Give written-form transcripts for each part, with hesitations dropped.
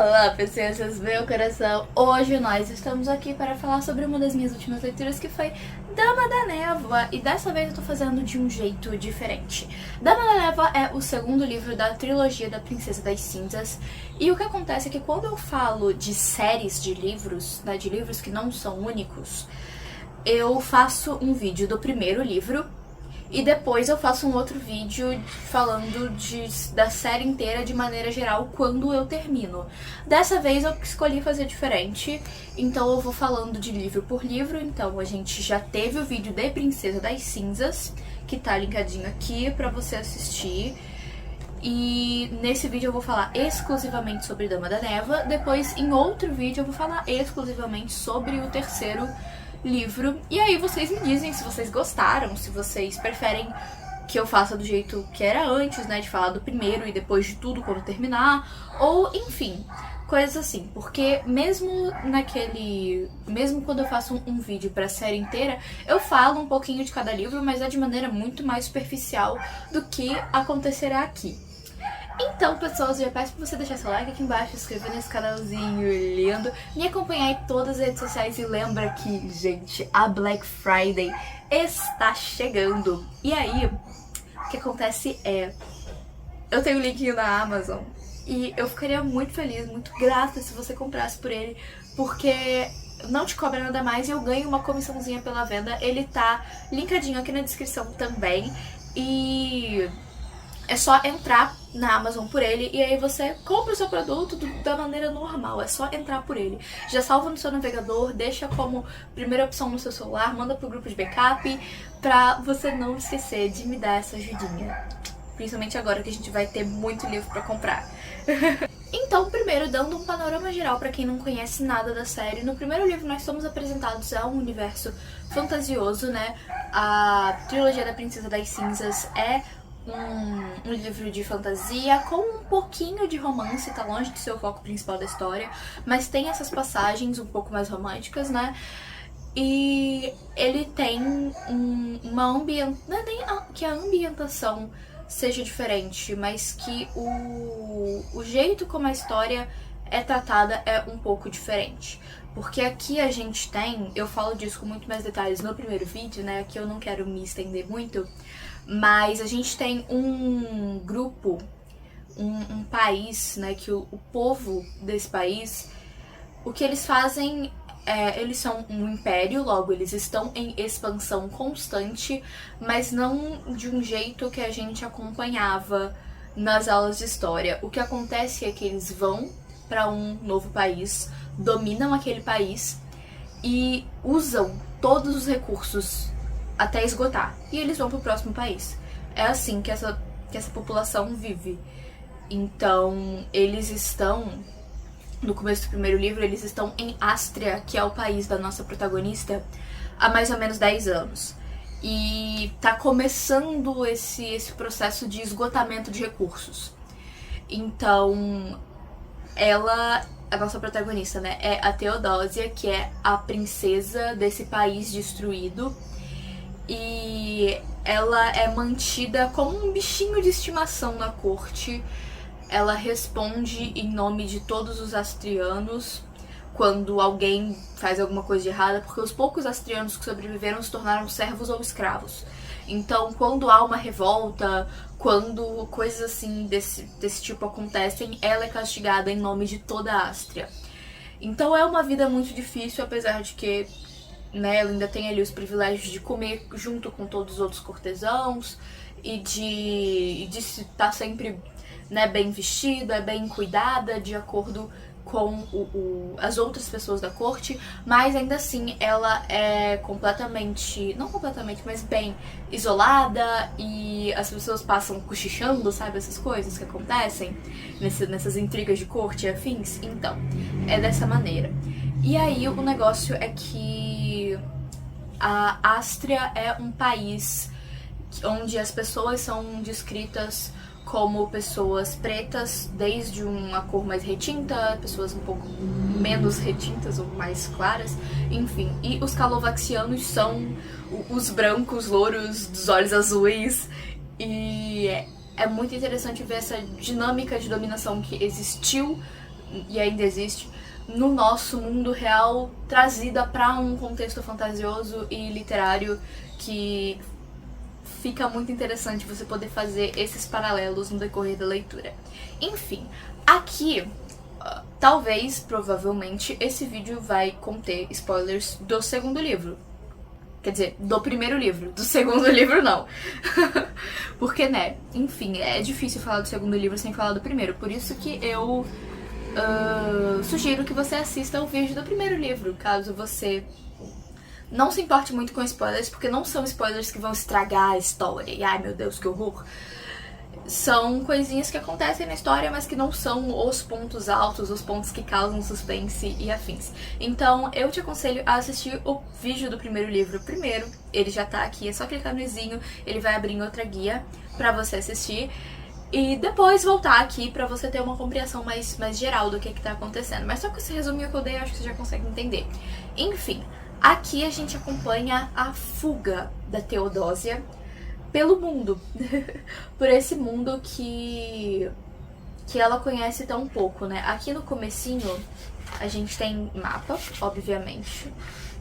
Olá, princesas, meu coração! Hoje nós estamos aqui para falar sobre uma das minhas últimas leituras, que foi Dama da Névoa, e dessa vez eu tô fazendo de um jeito diferente. Dama da Névoa é o segundo livro da trilogia da Princesa das Cinzas, e o que acontece é que quando eu falo de séries de livros, né, de livros que não são únicos, eu faço um vídeo do primeiro livro, e depois eu faço um outro vídeo falando da série inteira de maneira geral quando eu termino. Dessa vez eu escolhi fazer diferente, então eu vou falando de livro por livro. Então a gente já teve o vídeo de Princesa das Cinzas, que tá linkadinho aqui pra você assistir. E nesse vídeo eu vou falar exclusivamente sobre Dama da Névoa. Depois, em outro vídeo, eu vou falar exclusivamente sobre o terceiro livro. E aí vocês me dizem se vocês gostaram, se vocês preferem que eu faça do jeito que era antes, né, de falar do primeiro e depois de tudo quando terminar, ou enfim, coisas assim. Porque mesmo quando eu faço um vídeo pra série inteira, eu falo um pouquinho de cada livro, mas é de maneira muito mais superficial do que acontecerá aqui. Então, pessoas, eu já peço pra você deixar seu like aqui embaixo, se inscrever nesse canalzinho lindo, me acompanhar em todas as redes sociais e lembra que, gente, a Black Friday está chegando. E aí, o que acontece é, eu tenho o link na Amazon e eu ficaria muito feliz, muito grata se você comprasse por ele, porque não te cobra nada mais e eu ganho uma comissãozinha pela venda. Ele tá linkadinho aqui na descrição também e é só entrar na Amazon por ele e aí você compra o seu produto da maneira normal, é só entrar por ele. Já salva no seu navegador, deixa como primeira opção no seu celular, manda pro grupo de backup pra você não esquecer de me dar essa ajudinha. Principalmente agora que a gente vai ter muito livro pra comprar. Então, primeiro, dando um panorama geral pra quem não conhece nada da série, no primeiro livro nós somos apresentados a um universo fantasioso, né? A trilogia da Princesa das Cinzas é um livro de fantasia com um pouquinho de romance, tá longe de ser o foco principal da história, mas tem essas passagens um pouco mais românticas, né? E ele tem uma ambientação, não é nem que a ambientação seja diferente, mas que o jeito como a história é tratada é um pouco diferente. Porque aqui a gente tem, eu falo disso com muito mais detalhes no primeiro vídeo, né? Aqui eu não quero me estender muito, mas a gente tem um grupo, um país, né? Que o povo desse país, o que eles fazem eles são um império, logo eles estão em expansão constante, mas não de um jeito que a gente acompanhava nas aulas de história. O que acontece é que eles vão para um novo país, dominam aquele país e usam todos os recursos até esgotar. E eles vão pro próximo país. É assim que essa população vive. Então, eles estão, no começo do primeiro livro, eles estão em Ástria, que é o país da nossa protagonista, há mais ou menos 10 anos. E tá começando esse processo de esgotamento de recursos. Então, a nossa protagonista, né, é a Teodósia, que é a princesa desse país destruído. E ela é mantida como um bichinho de estimação na corte. Ela responde em nome de todos os astrianos quando alguém faz alguma coisa de errada, porque os poucos astrianos que sobreviveram se tornaram servos ou escravos. Então, quando há uma revolta, quando coisas assim desse tipo acontecem, ela é castigada em nome de toda a Ástria. Então é uma vida muito difícil, apesar de que, né, ela ainda tem ali os privilégios de comer junto com todos os outros cortesãos e de estar sempre, né, bem vestida, bem cuidada, de acordo com as outras pessoas da corte, mas ainda assim ela é completamente, não completamente, mas bem isolada e as pessoas passam cochichando, sabe, essas coisas que acontecem nessas intrigas de corte e afins. Então, é dessa maneira. E aí o negócio é que a Ástria é um país onde as pessoas são descritas como pessoas pretas, desde uma cor mais retinta, pessoas um pouco menos retintas ou mais claras, enfim. E os calovaxianos são os brancos, louros, dos olhos azuis. E é muito interessante ver essa dinâmica de dominação que existiu e ainda existe, no nosso mundo real, trazida para um contexto fantasioso e literário que fica muito interessante você poder fazer esses paralelos no decorrer da leitura. Enfim, aqui, talvez, provavelmente, esse vídeo vai conter spoilers do segundo livro. Quer dizer, do primeiro livro, do segundo livro não. Porque, né, enfim, é difícil falar do segundo livro sem falar do primeiro. Por isso que eu sugiro que você assista o vídeo do primeiro livro, caso você não se importe muito com spoilers, porque não são spoilers que vão estragar a história. E ai meu Deus, que horror. São coisinhas que acontecem na história, mas que não são os pontos altos, os pontos que causam suspense e afins. Então eu te aconselho a assistir o vídeo do primeiro livro primeiro. Ele já tá aqui, é só clicar no izinho, ele vai abrir em outra guia pra você assistir. E depois voltar aqui pra você ter uma compreensão mais geral do que tá acontecendo. Mas só com esse resuminho que eu dei, eu acho que você já consegue entender. Enfim, aqui a gente acompanha a fuga da Teodósia pelo mundo. Por esse mundo que ela conhece tão pouco, né? Aqui no comecinho a gente tem mapa, obviamente,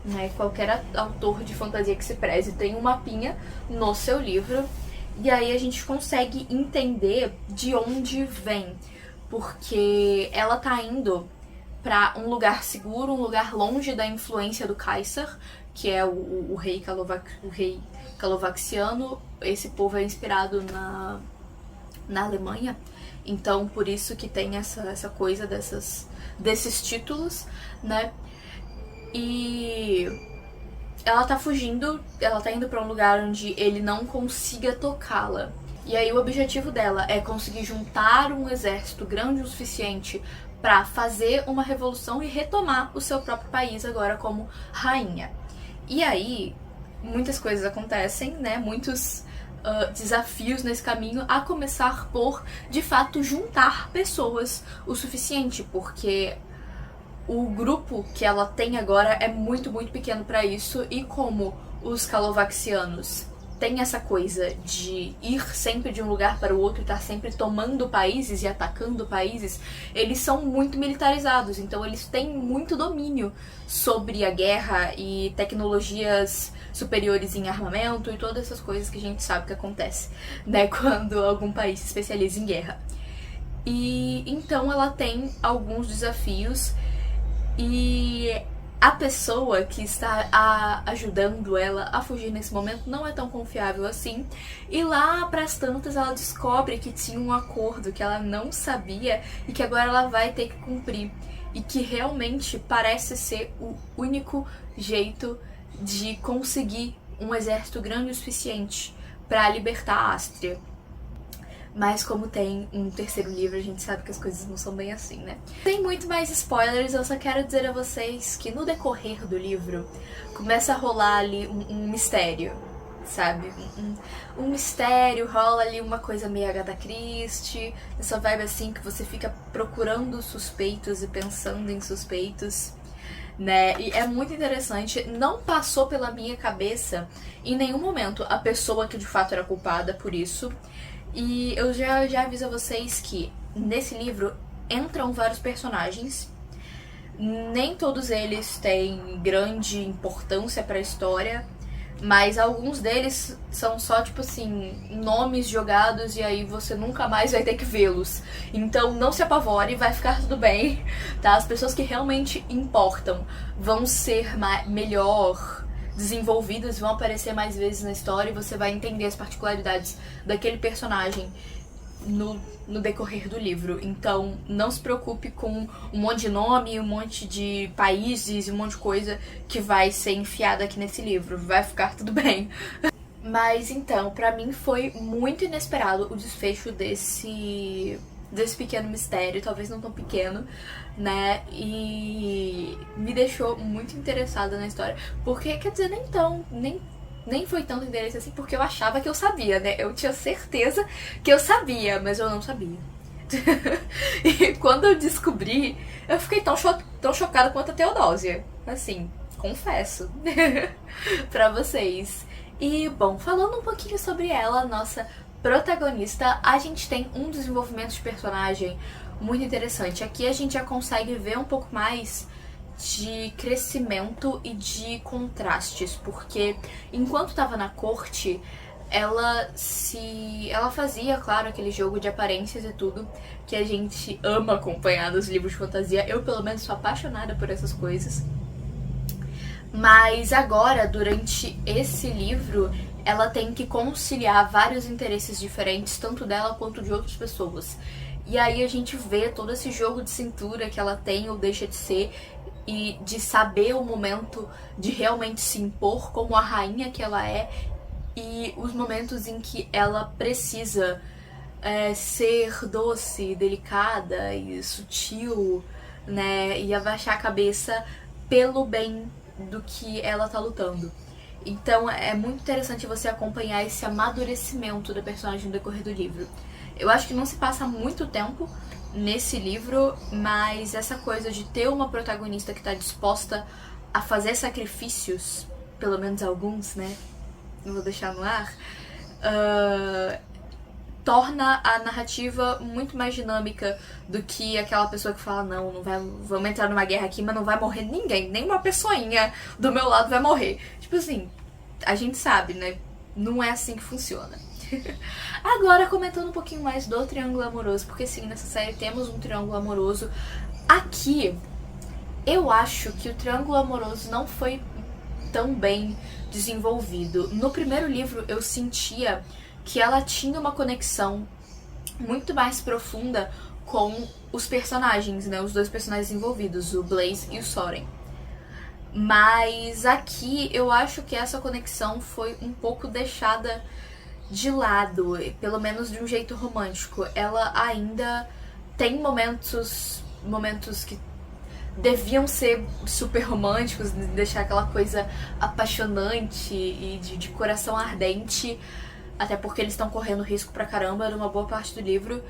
né? Qualquer autor de fantasia que se preze tem um mapinha no seu livro. E aí a gente consegue entender de onde vem, porque ela tá indo pra um lugar seguro, um lugar longe da influência do Caesar, que é o rei calovaxiano. Esse povo é inspirado na Alemanha, então por isso que tem essa coisa desses títulos, né? E ela tá fugindo, ela tá indo pra um lugar onde ele não consiga tocá-la. E aí o objetivo dela é conseguir juntar um exército grande o suficiente pra fazer uma revolução e retomar o seu próprio país agora como rainha. E aí muitas coisas acontecem, né? Muitos desafios nesse caminho, a começar por, de fato, juntar pessoas o suficiente, porque o grupo que ela tem agora é muito, muito pequeno pra isso, e como os calovaxianos têm essa coisa de ir sempre de um lugar para o outro e estar sempre tomando países e atacando países, eles são muito militarizados, então eles têm muito domínio sobre a guerra e tecnologias superiores em armamento e todas essas coisas que a gente sabe que acontece, né, quando algum país se especializa em guerra. E então ela tem alguns desafios. E a pessoa que está ajudando ela a fugir nesse momento não é tão confiável assim. E lá pras tantas ela descobre que tinha um acordo que ela não sabia e que agora ela vai ter que cumprir. E que realmente parece ser o único jeito de conseguir um exército grande o suficiente para libertar a Ástria. Mas como tem um terceiro livro, a gente sabe que as coisas não são bem assim, né? Tem muito mais spoilers, eu só quero dizer a vocês que no decorrer do livro começa a rolar ali um mistério, sabe? Um mistério, rola ali uma coisa meio Agatha Christie, essa vibe assim que você fica procurando suspeitos e pensando em suspeitos, né? E é muito interessante, não passou pela minha cabeça em nenhum momento a pessoa que de fato era culpada por isso. E eu já aviso a vocês que nesse livro entram vários personagens. Nem todos eles têm grande importância pra história, mas alguns deles são só, tipo assim, nomes jogados e aí você nunca mais vai ter que vê-los. Então não se apavore, vai ficar tudo bem, tá? As pessoas que realmente importam vão ser melhor desenvolvidas, vão aparecer mais vezes na história e você vai entender as particularidades daquele personagem no decorrer do livro. Então não se preocupe com um monte de nome, um monte de países e um monte de coisa que vai ser enfiada aqui nesse livro. Vai ficar tudo bem. Mas então, pra mim foi muito inesperado o desfecho desse pequeno mistério, talvez não tão pequeno, né, e me deixou muito interessada na história, porque, quer dizer, nem foi tanto interesse assim, porque eu achava que eu sabia, né, eu tinha certeza que eu sabia, mas eu não sabia. E quando eu descobri, eu fiquei tão chocada quanto a Teodósia, assim, confesso, pra vocês. E, bom, falando um pouquinho sobre ela, nossa protagonista, a gente tem um desenvolvimento de personagem muito interessante. Aqui a gente já consegue ver um pouco mais de crescimento e de contrastes, porque enquanto estava na corte, ela fazia, claro, aquele jogo de aparências e tudo, que a gente ama acompanhar nos livros de fantasia. Eu, pelo menos, sou apaixonada por essas coisas. Mas agora, durante esse livro, ela tem que conciliar vários interesses diferentes, tanto dela quanto de outras pessoas. E aí a gente vê todo esse jogo de cintura que ela tem ou deixa de ser, e de saber o momento de realmente se impor como a rainha que ela é, e os momentos em que ela precisa ser doce, delicada e sutil, né, e abaixar a cabeça pelo bem do que ela tá lutando. Então é muito interessante você acompanhar esse amadurecimento da personagem no decorrer do livro. Eu acho que não se passa muito tempo nesse livro, mas essa coisa de ter uma protagonista que tá disposta a fazer sacrifícios, pelo menos alguns, né? Não vou deixar no ar, torna a narrativa muito mais dinâmica do que aquela pessoa que fala, não vai, vamos entrar numa guerra aqui, mas não vai morrer ninguém, nem uma pessoinha do meu lado vai morrer. Tipo assim, a gente sabe, né? Não é assim que funciona. Agora, comentando um pouquinho mais do triângulo amoroso, porque sim, nessa série temos um triângulo amoroso. Aqui, eu acho que o triângulo amoroso não foi tão bem desenvolvido. No primeiro livro, eu sentia que ela tinha uma conexão muito mais profunda com os personagens, né? Os dois personagens envolvidos, o Blaze e o Soren. Mas aqui, eu acho que essa conexão foi um pouco deixada de lado, pelo menos de um jeito romântico. Ela ainda tem momentos que deviam ser super românticos, deixar aquela coisa apaixonante e de coração ardente, até porque eles estão correndo risco pra caramba numa boa parte do livro,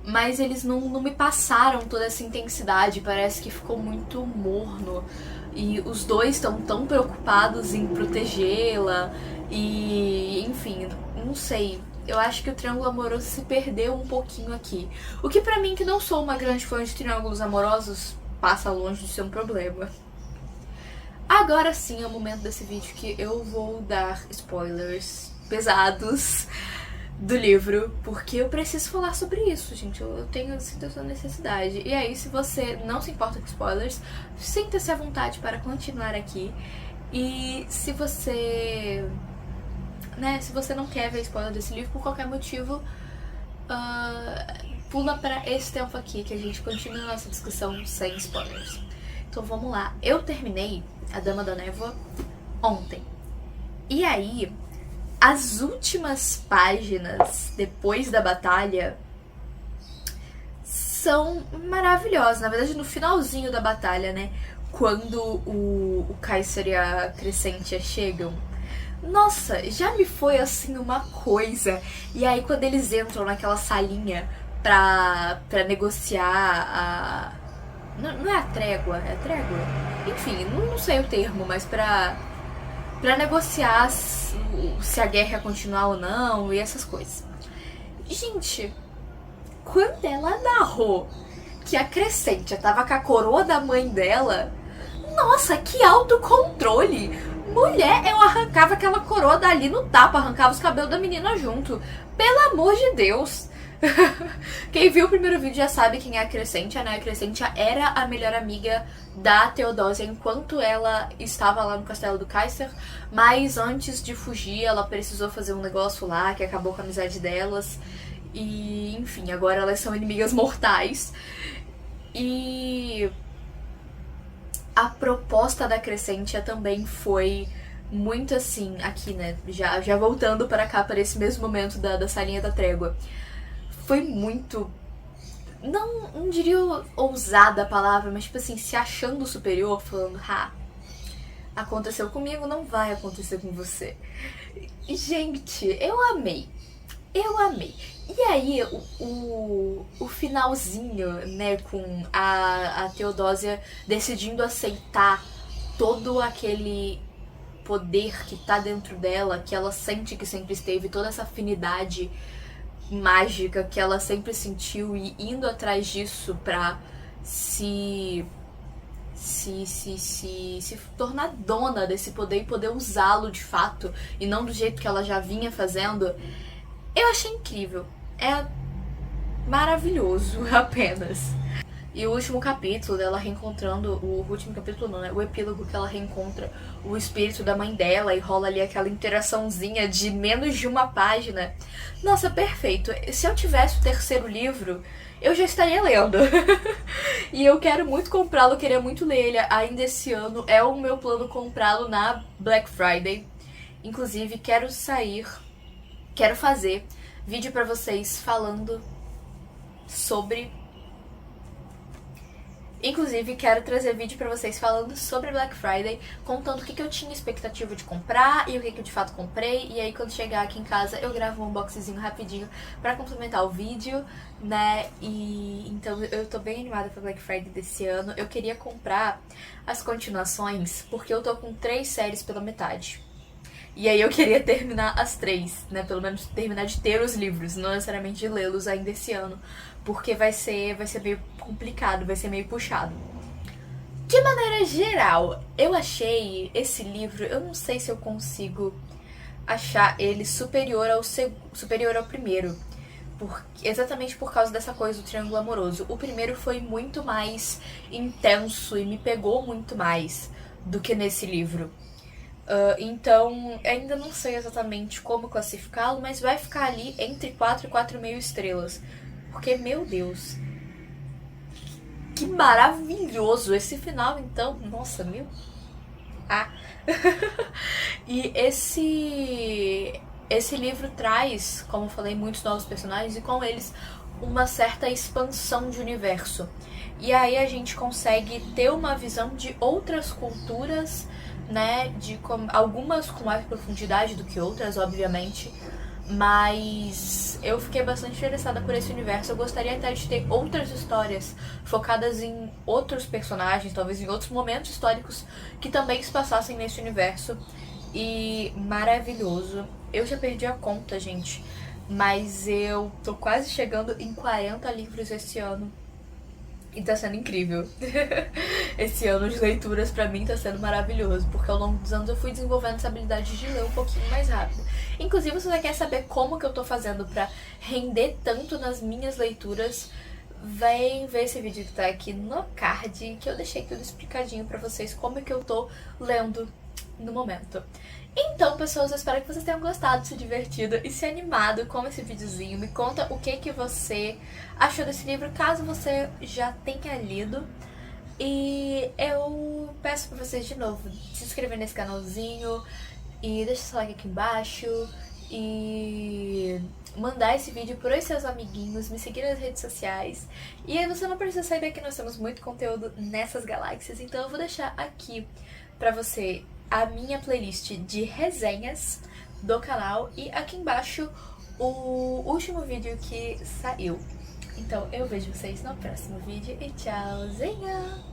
mas eles não me passaram toda essa intensidade, parece que ficou muito morno, e os dois estão tão preocupados em protegê-la, e enfim, não sei, eu acho que o triângulo amoroso se perdeu um pouquinho aqui. O que pra mim, que não sou uma grande fã de triângulos amorosos, passa longe de ser um problema. Agora sim é o momento desse vídeo que eu vou dar spoilers pesados do livro, porque eu preciso falar sobre isso, gente. Eu tenho essa necessidade. E aí, se você não se importa com spoilers, sinta-se à vontade para continuar aqui. E se você não quer ver spoiler desse livro por qualquer motivo, pula para esse tempo aqui que a gente continua a nossa discussão sem spoilers. Então vamos lá. Eu terminei A Dama da Névoa ontem. E aí, as últimas páginas depois da batalha são maravilhosas. Na verdade, no finalzinho da batalha, né? Quando o Kaiser e a Crescentia chegam. Nossa, já me foi assim uma coisa. E aí quando eles entram naquela salinha pra negociar a... Não é a trégua, é a trégua? Enfim, não sei o termo, mas pra negociar se a guerra ia continuar ou não e essas coisas. Gente, quando ela narrou que a Crescentia tava com a coroa da mãe dela, nossa, que autocontrole! Mulher, eu arrancava aquela coroa dali no tapa, arrancava os cabelos da menina junto. Pelo amor de Deus! Quem viu o primeiro vídeo já sabe quem é a Crescentia, né? A Crescentia era a melhor amiga da Theodosia enquanto ela estava lá no castelo do Kaiser, mas antes de fugir ela precisou fazer um negócio lá que acabou com a amizade delas. E, enfim, agora elas são inimigas mortais. E a proposta da Crescentia também foi muito assim, aqui, né? Já voltando para cá, para esse mesmo momento da salinha da trégua. Foi muito... Não diria ousada a palavra, mas tipo assim, se achando superior, falando, aconteceu comigo, não vai acontecer com você. Gente, eu amei. E aí, o finalzinho, né, com a Theodosia decidindo aceitar todo aquele poder que tá dentro dela, que ela sente que sempre esteve, toda essa afinidade mágica que ela sempre sentiu e indo atrás disso pra se tornar dona desse poder e poder usá-lo de fato e não do jeito que ela já vinha fazendo, eu achei incrível. É maravilhoso apenas. E o último capítulo dela reencontrando, o último capítulo não, né? O epílogo que ela reencontra o espírito da mãe dela e rola ali aquela interaçãozinha de menos de uma página. Nossa, perfeito. Se eu tivesse o terceiro livro, eu já estaria lendo. E eu quero muito comprá-lo, queria muito ler ele ainda esse ano. É o meu plano comprá-lo na Black Friday. Inclusive, quero fazer vídeo pra vocês falando sobre... Inclusive, quero trazer vídeo pra vocês falando sobre Black Friday, contando o que eu tinha expectativa de comprar e o que eu de fato comprei. E aí, quando chegar aqui em casa, eu gravo um unboxzinho rapidinho pra complementar o vídeo, né? E então eu tô bem animada pra Black Friday desse ano. Eu queria comprar as continuações, porque eu tô com 3 séries pela metade. E aí eu queria terminar as 3, né? Pelo menos terminar de ter os livros, não necessariamente de lê-los ainda esse ano. Porque vai ser meio complicado, vai ser meio puxado. De maneira geral, eu achei esse livro, eu não sei se eu consigo achar ele superior ao primeiro. Exatamente por causa dessa coisa do triângulo amoroso. O primeiro foi muito mais intenso e me pegou muito mais do que nesse livro. Então, ainda não sei exatamente como classificá-lo, mas vai ficar ali entre 4 e 4,5 estrelas. Porque, meu Deus, que maravilhoso esse final, então. Nossa, meu... E esse livro traz, como eu falei, muitos novos personagens e com eles uma certa expansão de universo. E aí a gente consegue ter uma visão de outras culturas, né, algumas com mais profundidade do que outras, obviamente, mas eu fiquei bastante interessada por esse universo. Eu gostaria até de ter outras histórias focadas em outros personagens, talvez em outros momentos históricos que também se passassem nesse universo. E maravilhoso. Eu já perdi a conta, gente, mas eu tô quase chegando em 40 livros esse ano. E tá sendo incrível. Esse ano de leituras pra mim tá sendo maravilhoso, porque ao longo dos anos eu fui desenvolvendo essa habilidade de ler um pouquinho mais rápido. Inclusive, se você quer saber como que eu tô fazendo pra render tanto nas minhas leituras, vem ver esse vídeo que tá aqui no card, que eu deixei tudo explicadinho pra vocês como é que eu tô lendo no momento. Então, pessoas, eu espero que vocês tenham gostado, se divertido e se animado com esse videozinho. Me conta o que você achou desse livro, caso você já tenha lido. E eu peço pra vocês de novo se inscrever nesse canalzinho e deixar seu like aqui embaixo e mandar esse vídeo pros seus amiguinhos, me seguir nas redes sociais. E aí você não precisa saber que nós temos muito conteúdo nessas galáxias, então eu vou deixar aqui pra você a minha playlist de resenhas do canal e aqui embaixo o último vídeo que saiu. Então eu vejo vocês no próximo vídeo e tchauzinho!